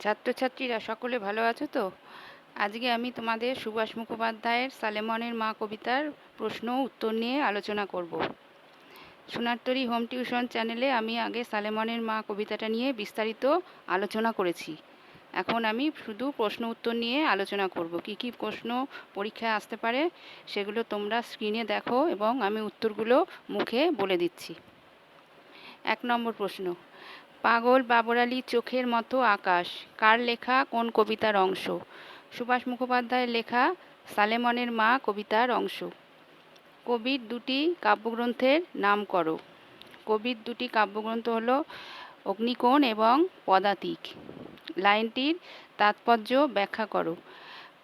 ছাত্রছাত্রীরা সকলে ভালো আছো তো? আজকে আমি তোমাদের সুভাষ মুখোপাধ্যায়ের সালেমনের মা কবিতার প্রশ্ন উত্তর নিয়ে আলোচনা করব। সোনারতরী হোম টিউশন চ্যানেলে আমি আগে সালেমনের মা কবিতাটা নিয়ে বিস্তারিত আলোচনা করেছি। এখন আমি শুধু প্রশ্ন উত্তর নিয়ে আলোচনা করব। কি কি প্রশ্ন পরীক্ষায় আসতে পারে সেগুলো তোমরা স্ক্রিনে দেখো এবং আমি উত্তরগুলো মুখে বলে দিচ্ছি। 1 নম্বর প্রশ্ন, পাগল বাবর আলীর চোখের মতো আকাশ কার লেখা, কোন কবিতার অংশ? সুভাষ মুখোপাধ্যায়ের লেখা সালেমনের মা কবিতার অংশ। কবির দুটি কাব্যগ্রন্থের নাম করো। কবির দুটি কাব্যগ্রন্থ হলো অগ্নিকোণ এবং পদাতিক। লাইনটির তাৎপর্য ব্যাখ্যা করো।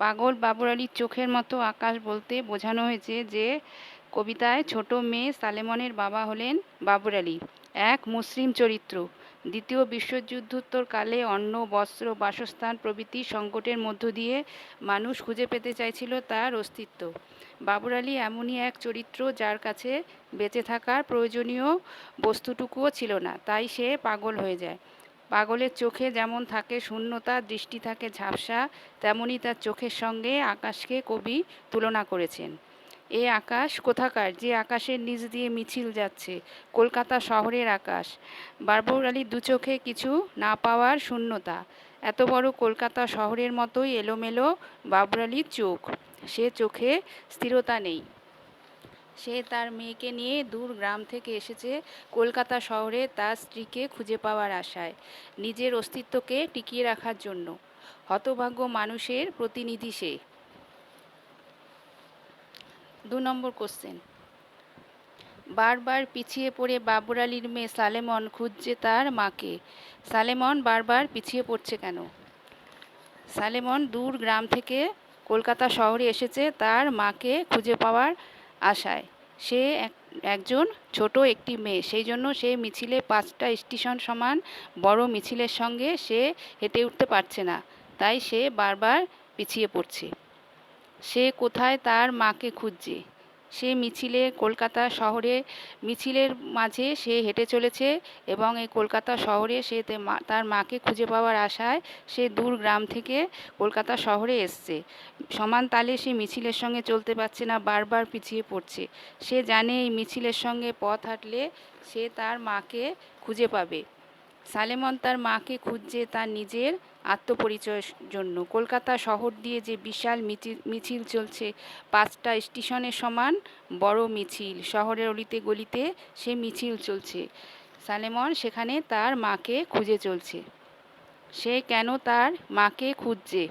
পাগল বাবর আলীর চোখের মতো আকাশ বলতে বোঝানো হয়েছে যে কবিতায় ছোট মেয়ে সালেমনের বাবা হলেন বাবর আলী, এক মুসলিম চরিত্র। দ্বিতীয় বিশ্বযুদ্ধোত্তর কালে অন্ন, বস্ত্র, বাসস্থান প্রভৃতি সংকটের মধ্য দিয়ে মানুষ খুঁজে পেতে চাইছিল তার অস্তিত্ব। বাবর আলী এমনই এক চরিত্র যার কাছে বেঁচে থাকার প্রয়োজনীয় বস্তুটুকুও ছিল না, তাই সে পাগল হয়ে যায়। পাগলের চোখে যেমন থাকে শূন্যতা, দৃষ্টি থাকে ঝাপসা, তেমনি তার চোখের সঙ্গে আকাশকে কবি তুলনা করেছেন। এ আকাশ কোথাকার, যে আকাশের নিচ দিয়ে মিছিল যাচ্ছে? কলকাতা শহরের আকাশ। বাবর আলীর দু চোখে কিছু না পাওয়ার শূন্যতা। এত বড় কলকাতা শহরের মতোই এলোমেলো বাবর আলীর চোখ। সে চোখে স্থিরতা নেই। সে তার মেয়েকে নিয়ে দূর গ্রাম থেকে এসেছে কলকাতা শহরে তার স্ত্রীকে খুঁজে পাওয়ার আশায়, নিজের অস্তিত্বকে টিকিয়ে রাখার জন্য। হতভাগ্য মানুষের প্রতিনিধি সে। 2 নম্বর কোশ্চেন, বারবার পিছিয়ে পড়ে বাবর আলীর মেয়ে সালেমন খুঁজছে তার মাকে। সালেমন বারবার পিছিয়ে পড়ছে কেন? সালেমন দূর গ্রাম থেকে কলকাতা শহরে এসেছে তার মাকে খুঁজে পাওয়ার আশায়। সে একজন ছোট একটি মেয়ে, সেই জন্য সে মিছিলে 5টা স্টেশন সমান বড় মিছিলের সঙ্গে সে হেঁটে উঠতে পারছে না, তাই সে বারবার পিছিয়ে পড়ছে। সে কোথায় তার মাকে খুঁজছে? সে মিছিলে কলকাতা শহরে মিছিলের মাঝে সে হেঁটে চলেছে এবং এই কলকাতা শহরে সে তার মাকে খুঁজে পাওয়ার আশায় সে দূর গ্রাম থেকে কলকাতা শহরে এসছে। সমান তালে সে মিছিলের সঙ্গে চলতে পারছে না, বারবার পিছিয়ে পড়ছে। সে জানে এই মিছিলের সঙ্গে পথ হাঁটলে সে তার মাকে খুঁজে পাবে। সালেমন তার মাকে খুঁজছে তার নিজের আত্মপরিচয়ের জন্য। কলকাতা শহর দিয়ে যে বিশাল মিছিল চলছে, 5টা স্টেশনের সমান বড় মিছিল, শহরের অলিতে গলিতে সে মিছিল চলছে। সালেমন সেখানে তার মাকে খুঁজে চলছে। সে কেন তার মাকে খুঁজছে?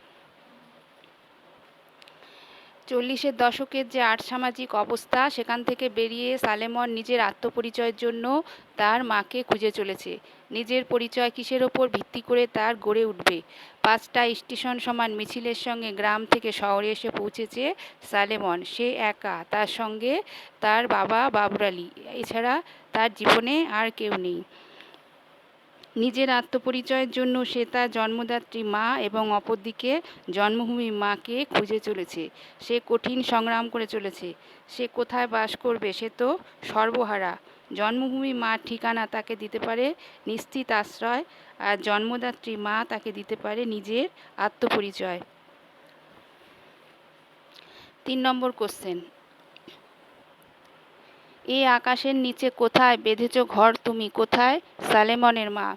40-এর দশকের যে আর্থসামাজিক অবস্থা, সেখান থেকে বেরিয়ে সালেমন নিজের আত্মপরিচয়ের জন্য তার মাকে খুঁজে চলেছে। নিজের পরিচয় কিসের ওপর ভিত্তি করে তার গড়ে উঠবে? 5টা স্টেশন সমান মিছিলের সঙ্গে গ্রাম থেকে শহরে এসে পৌঁছেছে সালেমন। সে একা, তার সঙ্গে তার বাবা বাবর আলী, এছাড়া তার জীবনে আর কেউ নেই। নিজের আত্মপরিচয়ের জন্য সে তার জন্মদাত্রী মা এবং অপরদিকে জন্মভূমি মাকে খুঁজে চলেছে। সে কঠিন সংগ্রাম করে চলেছে। সে কোথায় বাস করবে? সে তো সর্বহারা। জন্মভূমি মার ঠিকানা তাকে দিতে পারে নিশ্চিত আশ্রয়, আর জন্মদাত্রী মা তাকে দিতে পারে নিজের আত্মপরিচয়। 3 নম্বর কোশ্চেন, এ আকাশের নিচে কোথায় বেঁধেছ ঘর তুমি, কোথায় সালেমনের মা?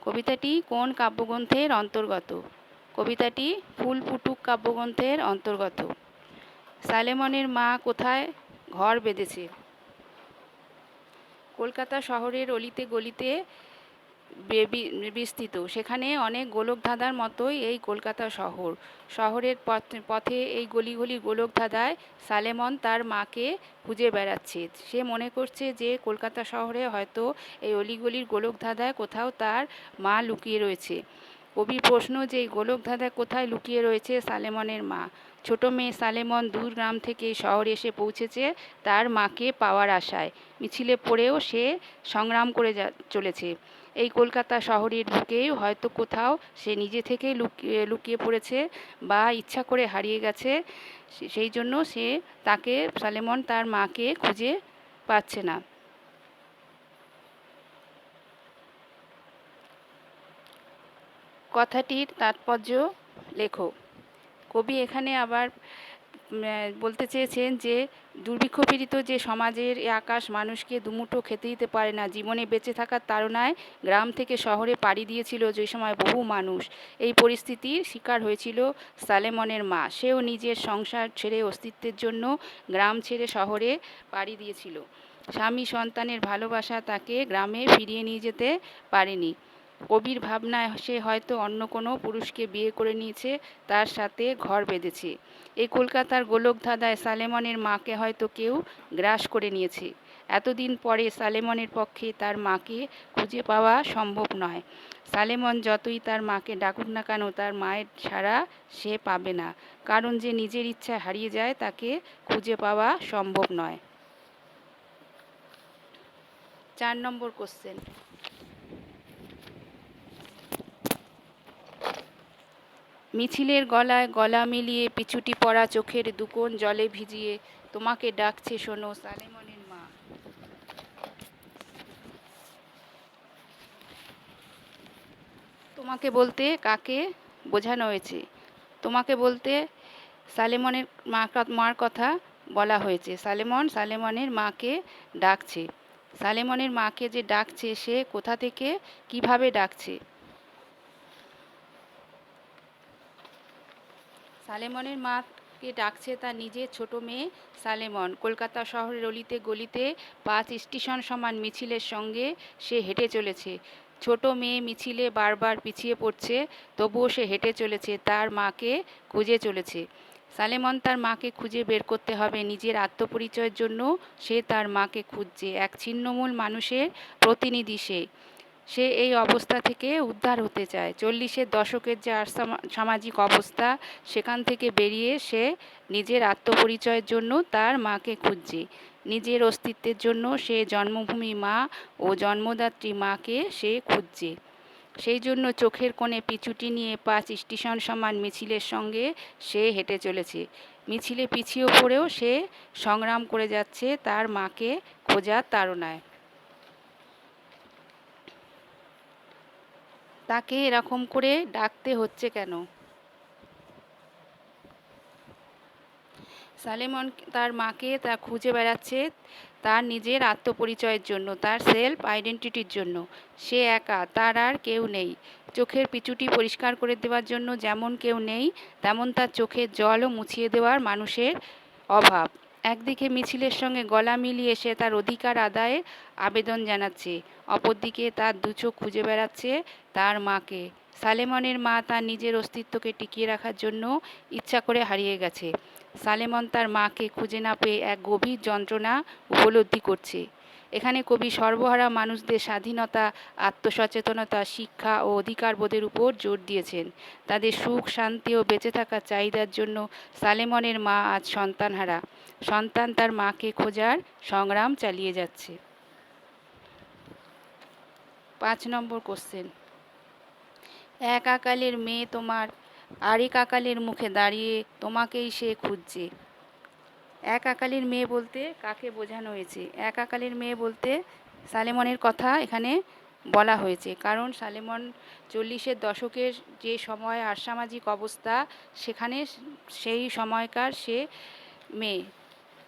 কবিতাটি কোন কাব্যগ্রন্থের অন্তর্গত? কবিতাটি ফুল ফুটুক কাব্যগ্রন্থের অন্তর্গত। সালেমনের মা কোথায় ঘর বেঁধেছে? কলকাতা শহরের অলিতে গলিতে বিস্তৃত। সেখানে অনেক গোলকধাঁধার মতোই এই কলকাতা শহর। শহরের পথে এই গলি গোলকধাঁধায় সালেমন তার মাকে খুঁজে বেড়াচ্ছে। সে মনে করছে যে কলকাতা শহরে হয়তো এই অলিগলির গোলকধাঁধায় কোথাও তার মা লুকিয়ে রয়েছে। কবির প্রশ্ন যে এই গোলকধাঁধায় কোথায় লুকিয়ে রয়েছে সালেমনের মা। ছোট মেয়ে সালেমন দূর গ্রাম থেকে শহরে এসে পৌঁছেছে তার মাকে পাওয়ার আশায়। মিছিলে পড়েও সে সংগ্রাম করে চলেছে। এই কলকাতা শহরের বুকেই হয়তো কোথাও সে নিজে থেকেই লুকিয়ে পড়েছে বা ইচ্ছা করে হারিয়ে গেছে। সেই জন্য তাকে সালেমন তার মাকে খুঁজে পাচ্ছে না। কথাটির তাৎপর্য লেখো। কবি এখানে আবার বলতে চেয়েছেন যে দুর্ভিক্ষপীড়িত যে সমাজের এ আকাশ মানুষকে দুমুঠো খেতে দিতে পারে না, জীবনে বেঁচে থাকার তাড়নায় গ্রাম থেকে শহরে পাড়ি দিয়েছিল যে সময় বহু মানুষ। এই পরিস্থিতির শিকার হয়েছিল সালেমনের মা। সেও নিজের সংসার ছেড়ে অস্তিত্বের জন্য গ্রাম ছেড়ে শহরে পাড়ি দিয়েছিল। স্বামী সন্তানের ভালোবাসা তাকে গ্রামে ফিরিয়ে নিয়ে যেতে পারেনি। কবির ভাবনায় সে হয়তো অন্য কোনো পুরুষকে বিয়ে করে নিয়েছে, তার সাথে ঘর বেঁধেছে। এই কলকাতার গোলকধাঁধায় সালেমনের মাকে হয়তো কেউ গ্রাস করে নিয়েছে। এতদিন পরে সালেমনের পক্ষে তার মাকে খুঁজে পাওয়া সম্ভব নয়। সালেমন যতই তার মাকে ডাকুক না কেন, তার মায়ের ছাড়া সে পাবে না। কারণ যে নিজের ইচ্ছায় হারিয়ে যায় তাকে খুঁজে পাওয়া সম্ভব নয়। 4 নম্বর কোশ্চেন। মিছিলের গলায় গলা মিলিয়ে পিছুটি পড়া চোখের দুকোণ জলে ভিজিয়ে তোমাকে ডাকছে শোনো সালেমনের মা। তোমাকে বলতে কাকে বোঝানো হয়েছে? তোমাকে বলতে সালেমনের মার কথা বলা হয়েছে। সালেমনের মাকে ডাকছে। সালেমনের মাকে যে ডাকছে সে কোথা থেকে কিভাবে ডাকছে? সালেমনের মাকে ডাকছে তার নিজের ছোট মেয়ে সালেমন। কলকাতা শহরের অলিতে গলিতে 5 স্টেশন সমান মিছিলের সঙ্গে সে হেঁটে চলেছে। ছোট মেয়ে মিছিলে বারবার পিছিয়ে পড়ছে, তবুও সে হেঁটে চলেছে, তার মাকে খুঁজে চলেছে। সালেমন তার মাকে খুঁজে বের করতে হবে। নিজের আত্মপরিচয়ের জন্য সে তার মাকে খুঁজছে। এক ছিন্নমূল মানুষের প্রতিনিধি সে। সে এই অবস্থা থেকে উদ্ধার হতে চায়। 40-এর দশকের যে সামাজিক অবস্থা, সেখান থেকে বেরিয়ে সে নিজের আত্মপরিচয়ের জন্য তার মাকে খুঁজছে। নিজের অস্তিত্বের জন্য সে জন্মভূমি মা ও জন্মদাত্রী মাকে সে খুঁজছে। সেই জন্য চোখের কোণে পিছুটি নিয়ে 5 স্টেশন সমান মিছিলের সঙ্গে সে হেঁটে চলেছে। মিছিলে পিছিয়ে পড়েও সে সংগ্রাম করে যাচ্ছে তার মাকে খোঁজার তাড়নায়। তাকে এরকম করে ডাকতে হচ্ছে কেন? সালেমন তার মাকে তা খুঁজে বেড়াচ্ছে তার নিজের আত্মপরিচয়ের জন্য, তার সেলফ আইডেন্টিটির জন্য। সে একা, তার আর কেউ নেই। চোখের পিছুটি পরিষ্কার করে দেওয়ার জন্য যেমন কেউ নেই, তেমন তার চোখের জলও মুছিয়ে দেওয়ার মানুষের অভাব। একদিকে মিছিলের সঙ্গে গলা মিলিয়ে সে তার অধিকার আদায়ের আবেদন জানাচ্ছে, অপরদিকে তার দু চোখ খুঁজে বেড়াচ্ছে তার মাকে। সালেমনের মা তার নিজের অস্তিত্বকে টিকিয়ে রাখার জন্য ইচ্ছা করে হারিয়ে গেছে। সালেমন তার মাকে খুঁজে না পেয়ে এক গভীর যন্ত্রণা উপলব্ধি করছে। এখানে কবি সর্বহারা মানুষদের স্বাধীনতা, আত্মসচেতনতা, শিক্ষা ও অধিকারবোধের উপর জোর দিয়েছেন। তাদের সুখ, শান্তি ও বেঁচে থাকার চাহিদার জন্য সালেমনের মা আজ সন্তানহারা। সন্তান তার মাকে খোঁজার সংগ্রাম চালিয়ে যাচ্ছে। 5 নম্বর কোশ্চেন। এক আকালের মেয়ে তোমার আরেক আকালের মুখে দাঁড়িয়ে তোমাকেই সে খুঁজছে। এক আকালের মেয়ে বলতে কাকে বোঝানো হয়েছে? এক আকালের মেয়ে বলতে সালেমনের কথা এখানে বলা হয়েছে। কারণ সালেমন 40-এর দশকের যে সময় আর্থসামাজিক অবস্থা, সেখানে সেই সময়কার সে মেয়ে।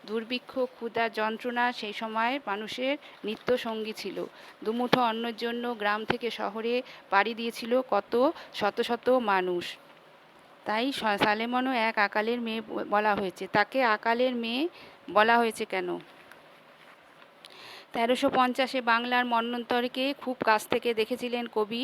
দুর্ভিক্ষ, ক্ষুধা, যন্ত্রণা সেই সময় মানুষের নিত্য সঙ্গী ছিল। দুমুঠো অন্নের জন্য গ্রাম থেকে শহরে পাড়ি দিয়েছিল কত শত শত মানুষ। তাই সালেমনও এক আকালের মেয়ে বলা হয়েছে। তাকে আকালের মেয়ে বলা হয়েছে কেন? 1350-এ বাংলার মন্বন্তরকে খুব কাছ থেকে দেখেছিলেন কবি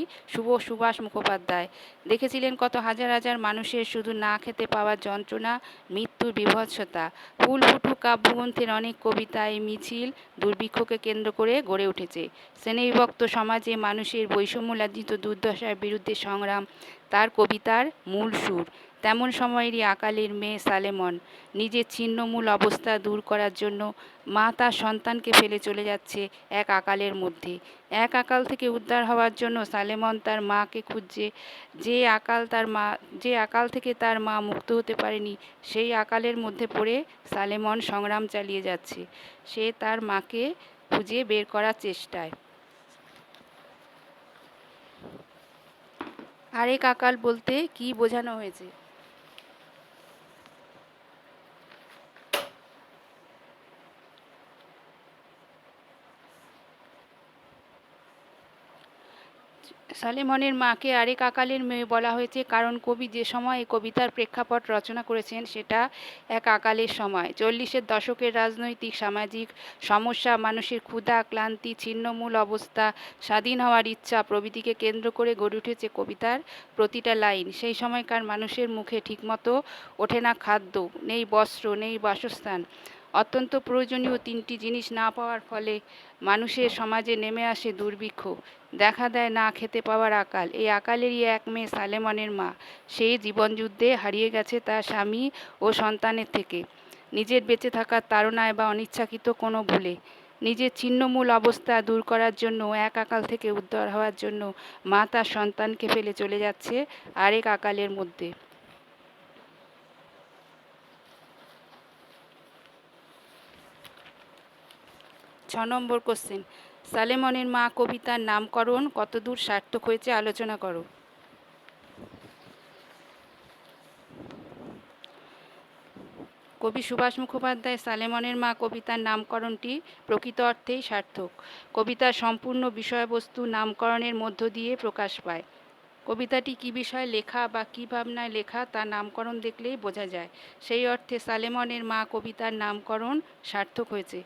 সুভাষ মুখোপাধ্যায়। দেখেছিলেন কত হাজার হাজার মানুষের শুধু না খেতে পাওয়ার যন্ত্রণা, মৃত্যুর বীভৎসতা। ফুল ফুটুক কাব্যগ্রন্থের অনেক কবিতা এই মিছিল, দুর্ভিক্ষকে কেন্দ্র করে গড়ে উঠেছে। শ্রেণীবিভক্ত সমাজে মানুষের বৈষম্যলাঞ্ছিত দুর্দশার বিরুদ্ধে সংগ্রাম তার কবিতার মূল সুর। তেমন সময়েরই আকালের মেয়ে সালেমন। নিজের ছিন্নমূল অবস্থা দূর করার জন্য মা তার সন্তানকে ফেলে চলে যাচ্ছে এক আকালের মধ্যে। এক আকাল থেকে উদ্ধার হওয়ার জন্য সালেমন তার মাকে খুঁজছে। যে আকাল থেকে তার মা মুক্ত হতে পারেনি, সেই আকালের মধ্যে পড়ে সালেমন সংগ্রাম চালিয়ে যাচ্ছে। সে তার মাকে খুঁজে বের করার চেষ্টায়। আরেক আকাল বলতে কি বোঝানো হয়েছে? সালেমনের মাকে আরেক আকালের মেয়ে বলা হয়েছে কারণ কবি যে সময় এই কবিতার প্রেক্ষাপট রচনা করেছেন সেটা এক আকালের সময়। 40-এর দশকের রাজনৈতিক সামাজিক সমস্যা, মানুষের ক্ষুধা, ক্লান্তি, ছিন্নমূল অবস্থা, স্বাধীন হওয়ার ইচ্ছা প্রভৃতিকে কেন্দ্র করে গড়ে উঠেছে কবিতার প্রতিটা লাইন। সেই সময়কার মানুষের মুখে ঠিকমতো ওঠে না খাদ্য, নেই বস্ত্র, নেই বাসস্থান। অত্যন্ত প্রয়োজনীয় তিনটি জিনিস না পাওয়ার ফলে মানুষের সমাজে নেমে আসে দুর্ভিক্ষ, দেখা দেয় না খেতে পাওয়ার আকাল। এই আকালেরই এক মেয়ে সালেমনের মা। সে জীবনযুদ্ধে হারিয়ে গেছে তার স্বামী ও সন্তানের থেকে, নিজের বেঁচে থাকার তাড়নায় বা অনিচ্ছাকৃত কোনো ভুলে। নিজের ছিন্নমূল অবস্থা দূর করার জন্য, এক আকাল থেকে উদ্ধার হওয়ার জন্য মা তার সন্তানকে ফেলে চলে যাচ্ছে আরেক আকালের মধ্যে। 6 নম্বর কোশ্চেন, সালেমনের মা কবিতার নামকরণ কতদূর সার্থক হয়েছে আলোচনা করো। কবি সুভাষ মুখোপাধ্যায় সালেমনের মা কবিতার নামকরণটি প্রকৃত অর্থেই সার্থক। কবিতার সম্পূর্ণ বিষয়বস্তু নামকরণের মধ্য দিয়ে প্রকাশ পায়। কবিতাটি কী বিষয়ে লেখা বা কী ভাবনায় লেখা তা নামকরণ দেখলেই বোঝা যায়। সেই অর্থে সালেমনের মা কবিতার নামকরণ সার্থক হয়েছে।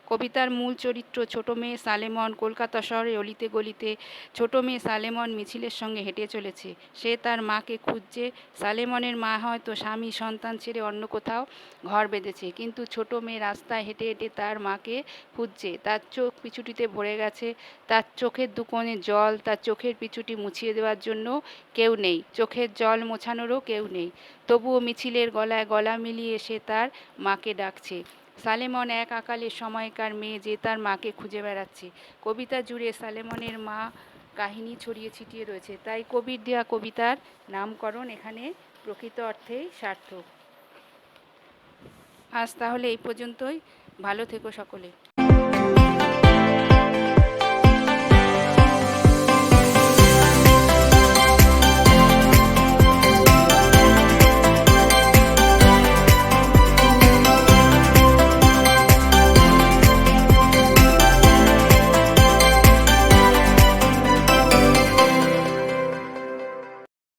কবিতার মূল চরিত্র ছোট মেয়ে সালেমন কলকাতা শহরে অলিতে গলিতে ছোট মেয়ে সালেমন মিছিলের সঙ্গে হেঁটে চলেছে। সে তার মাকে খুঁজছে। সালেমনের মা হয়তো স্বামী সন্তান ছেড়ে অন্য কোথাও ঘর বেঁধেছে, কিন্তু ছোট মেয়ে রাস্তায় হেঁটে হেঁটে তার মাকে খুঁজছে। তার চোখ পিছুটিতে ভরে গেছে, তার চোখের দুকোণে জল, তার চোখের পিছুটি মুছিয়ে দেওয়ার জন্য কেউ নেই, চোখের জল মোছানোরও কেউ নেই। তবুও মিছিলের গলায় গলা মিলিয়ে সে তার মাকে ডাকছে। সালেমন এক আকালের সময়কার মেয়ে যে তার মাকে খুঁজে বেড়াচ্ছে। কবিতা জুড়ে সালেমনের মা কাহিনী ছড়িয়ে ছিটিয়ে রয়েছে, তাই কবির দেওয়া কবিতার নামকরণ এখানে প্রকৃত অর্থেই সার্থক। আজ তাহলে এই পর্যন্তই। ভালো থেকো সকলে।